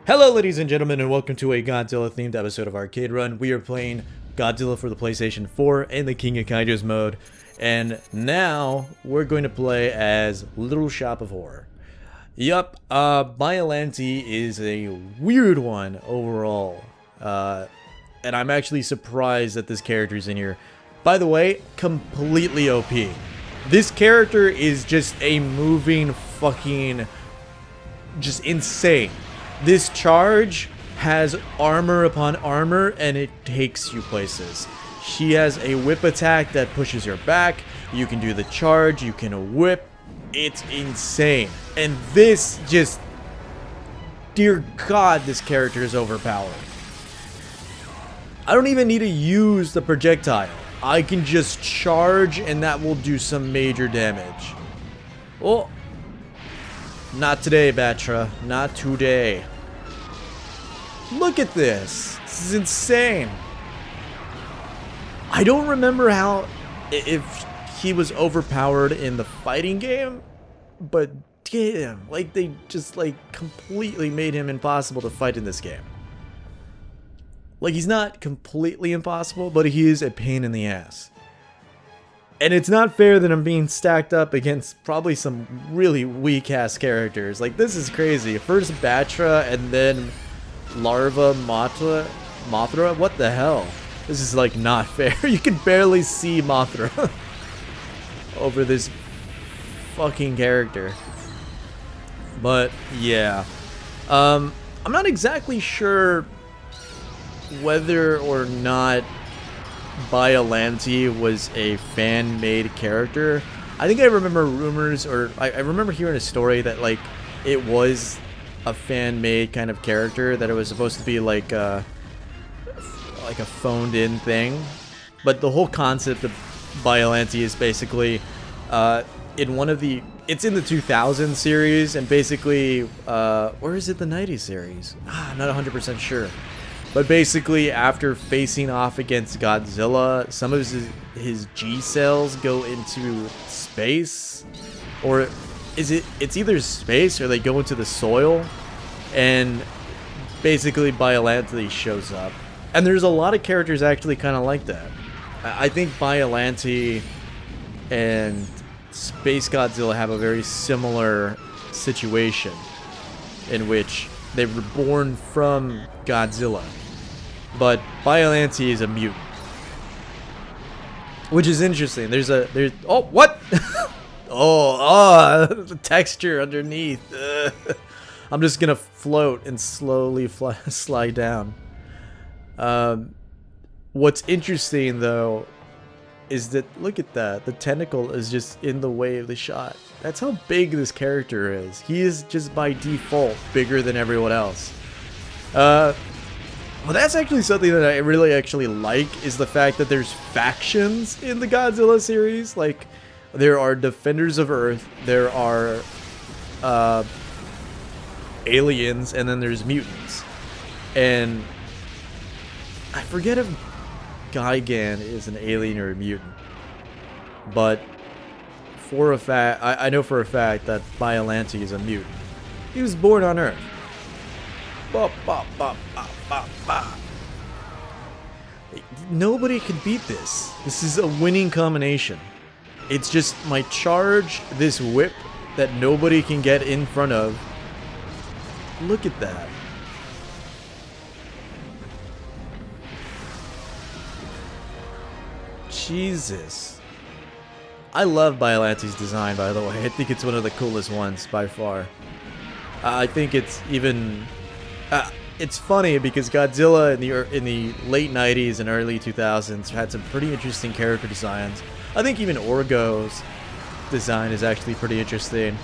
Hello ladies and gentlemen, and welcome to a Godzilla themed episode of Arcade Run. We are playing Godzilla for the PlayStation 4 in the King of Kaijus mode. And now we're going to play as Little Shop of Horror. Yup, Biollante is a weird one overall. And I'm actually surprised that this character's in here. By the way, completely OP. This character is just a moving fucking... just insane. This charge has armor upon armor, and it takes you places. She has a whip attack that pushes her back. You can do the charge, you can whip. It's insane. And this just... dear God, this character is overpowered. I don't even need to use the projectile. I can just charge, and that will do some major damage. Oh. Not today, Batra. Not today. Look at this. This is insane. I don't remember how... if he was overpowered in the fighting game, but damn, like they just like completely made him impossible to fight in this game. Like he's not completely impossible, but he is a pain in the ass. And it's not fair that I'm being stacked up against probably some really weak-ass characters. Like, this is crazy. First Batra, and then Larva Mothra? What the hell? This is, like, not fair. You can barely see Mothra over this fucking character. But, yeah. I'm not exactly sure whether or not Biollante was a fan-made character. I think I remember rumors, or I remember hearing a story that like it was a fan-made kind of character, that it was supposed to be like a phoned-in thing. But the whole concept of Biollante is basically in one of the... it's in the 2000 series, and basically... or is it the 90s series? I'm not 100% sure. But basically, after facing off against Godzilla, some of his G cells go into space, or it's either space or they go into the soil, and basically Biollante shows up. And there's a lot of characters actually kind of like that. I think Biollante and Space Godzilla have a very similar situation, in which they were born from Godzilla. But Biollante is a mutant, which is interesting. There's oh, what? The texture underneath. I'm just gonna float and slowly slide down. What's interesting though is that, look at that, the tentacle is just in the way of the shot. That's how big this character is. He is just by default bigger than everyone else. Well, that's actually something that I really actually like, is the fact that there's factions in the Godzilla series. Like, there are Defenders of Earth, there are aliens, and then there's mutants. And I forget if Gigan is an alien or a mutant, but for a fact, I know for a fact that Biollante is a mutant. He was born on Earth. Ba, ba, ba, ba, ba, ba. Nobody can beat this. This is a winning combination. It's just my charge, this whip that nobody can get in front of. Look at that. Jesus. I love Biollante's design, by the way. I think it's one of the coolest ones by far. I think it's even... it's funny because Godzilla in the late 90s and early 2000s had some pretty interesting character designs. I think even Orgo's design is actually pretty interesting.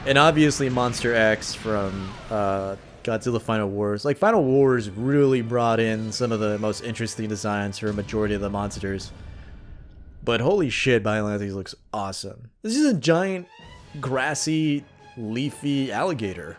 And obviously Monster X from Godzilla Final Wars. Like, Final Wars really brought in some of the most interesting designs for a majority of the monsters. But holy shit, Biollante looks awesome. This is a giant, grassy, leafy alligator.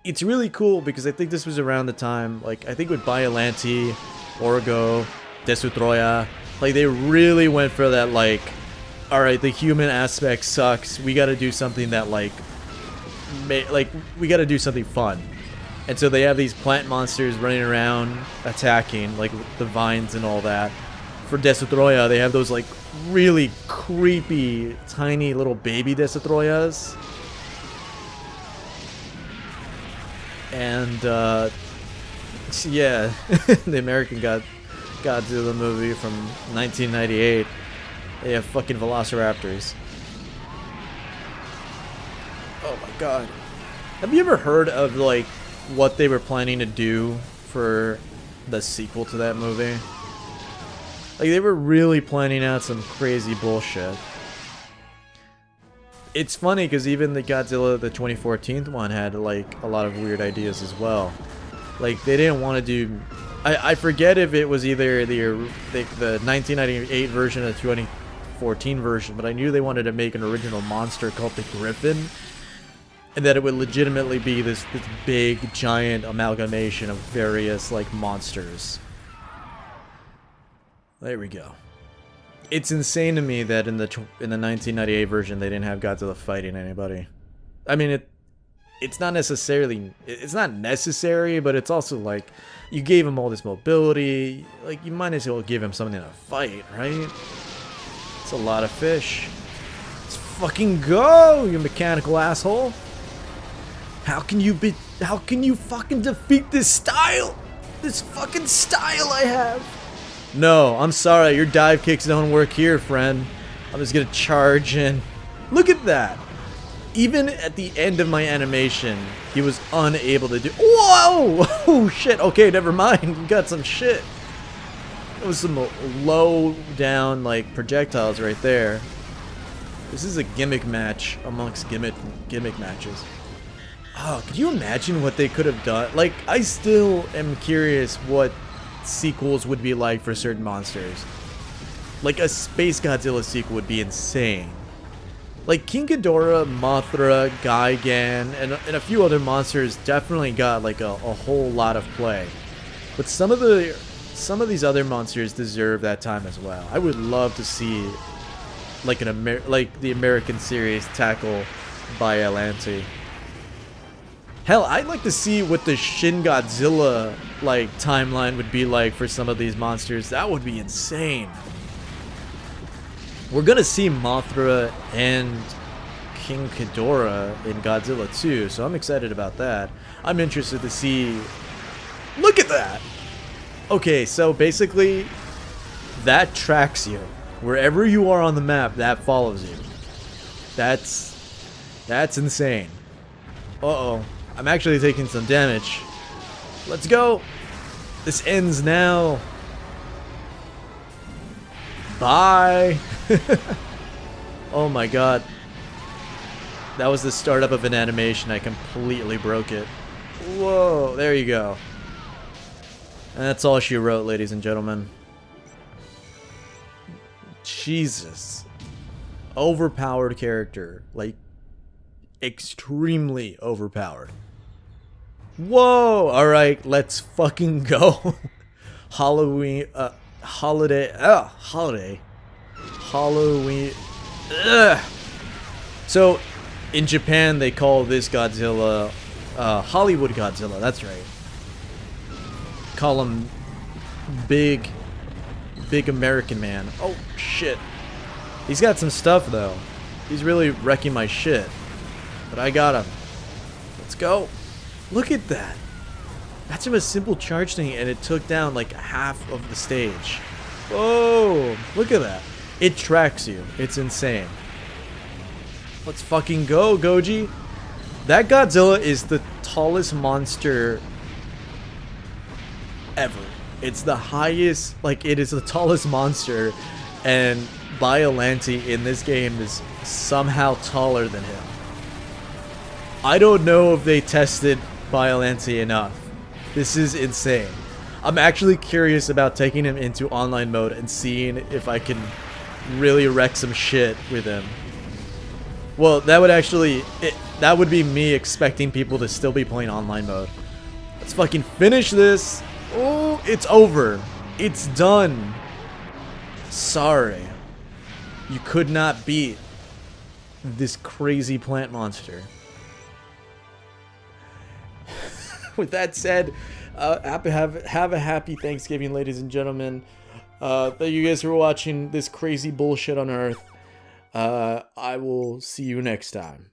It's really cool because I think this was around the time, like, I think with Biollante, Orgo, Desutroya, like, they really went for that, like, alright, the human aspect sucks, we gotta do something that, like, like we got to do something fun. And so they have these plant monsters running around attacking, like the vines and all that. For Destroya, they have those like really creepy tiny little baby Destroyas. And yeah, the American Godzilla movie from 1998. They have fucking velociraptors. Oh my god. Have you ever heard of like what they were planning to do for the sequel to that movie? Like they were really planning out some crazy bullshit. It's funny because even the Godzilla, the 2014 one, had like a lot of weird ideas as well. Like they didn't want to do. I forget if it was either the 1998 version or the 2014 version, but I knew they wanted to make an original monster called the Griffin, and that it would legitimately be this big giant amalgamation of various like monsters. There we go. It's insane to me that in the 1998 version they didn't have Godzilla fighting anybody. I mean, it's not necessarily, it's not necessary, but it's also like you gave him all this mobility, like you might as well give him something to fight, right? It's a lot of fish. Let's fucking go, you mechanical asshole. How can you fucking defeat this style? This fucking style I have. No, I'm sorry, your dive kicks don't work here, friend. I'm just gonna charge in. Look at that! Even at the end of my animation, he was unable to do— Whoa! Oh shit, okay, never mind. We got some shit. That was some low down, like, projectiles right there. This is a gimmick match amongst gimmick matches. Oh, could you imagine what they could have done? Like, I still am curious what sequels would be like for certain monsters. Like a Space Godzilla sequel would be insane. Like King Ghidorah, Mothra, Gigan, and a few other monsters definitely got like a whole lot of play. But some of these other monsters deserve that time as well. I would love to see like the American series tackle Biollante. Hell, I'd like to see what the Shin Godzilla like timeline would be like for some of these monsters. That would be insane. We're gonna see Mothra and King Ghidorah in Godzilla 2, so I'm excited about that. I'm interested to see. Look at that. Okay, so basically, that tracks you wherever you are on the map. That follows you. That's insane. Uh-oh. I'm actually taking some damage. Let's go. This ends now. Bye. Oh my god. That was the startup of an animation. I completely broke it. Whoa, there you go. And that's all she wrote, ladies and gentlemen. Jesus. Overpowered character. Like, extremely overpowered. Whoa! Alright, let's fucking go. Halloween, holiday. Halloween. Ugh. So, in Japan, they call this Godzilla Hollywood Godzilla. That's right. Call him big American man. Oh, shit. He's got some stuff, though. He's really wrecking my shit. But I got him. Let's go. Look at that. That's from a simple charge thing, and it took down like half of the stage. Whoa. Look at that. It tracks you. It's insane. Let's fucking go, Goji. That Godzilla is the tallest monster ever. It's the highest, like, it is the tallest monster, and Biollante in this game is somehow taller than him. I don't know if they tested Biollante enough. This is insane. I'm actually curious about taking him into online mode and seeing if I can really wreck some shit with him. Well, that would actually... that would be me expecting people to still be playing online mode. Let's fucking finish this. Oh, it's over. It's done. Sorry. You could not beat this crazy plant monster. with that said, have a happy Thanksgiving, ladies and gentlemen. Thank you guys for watching this crazy bullshit on Earth. I will see you next time.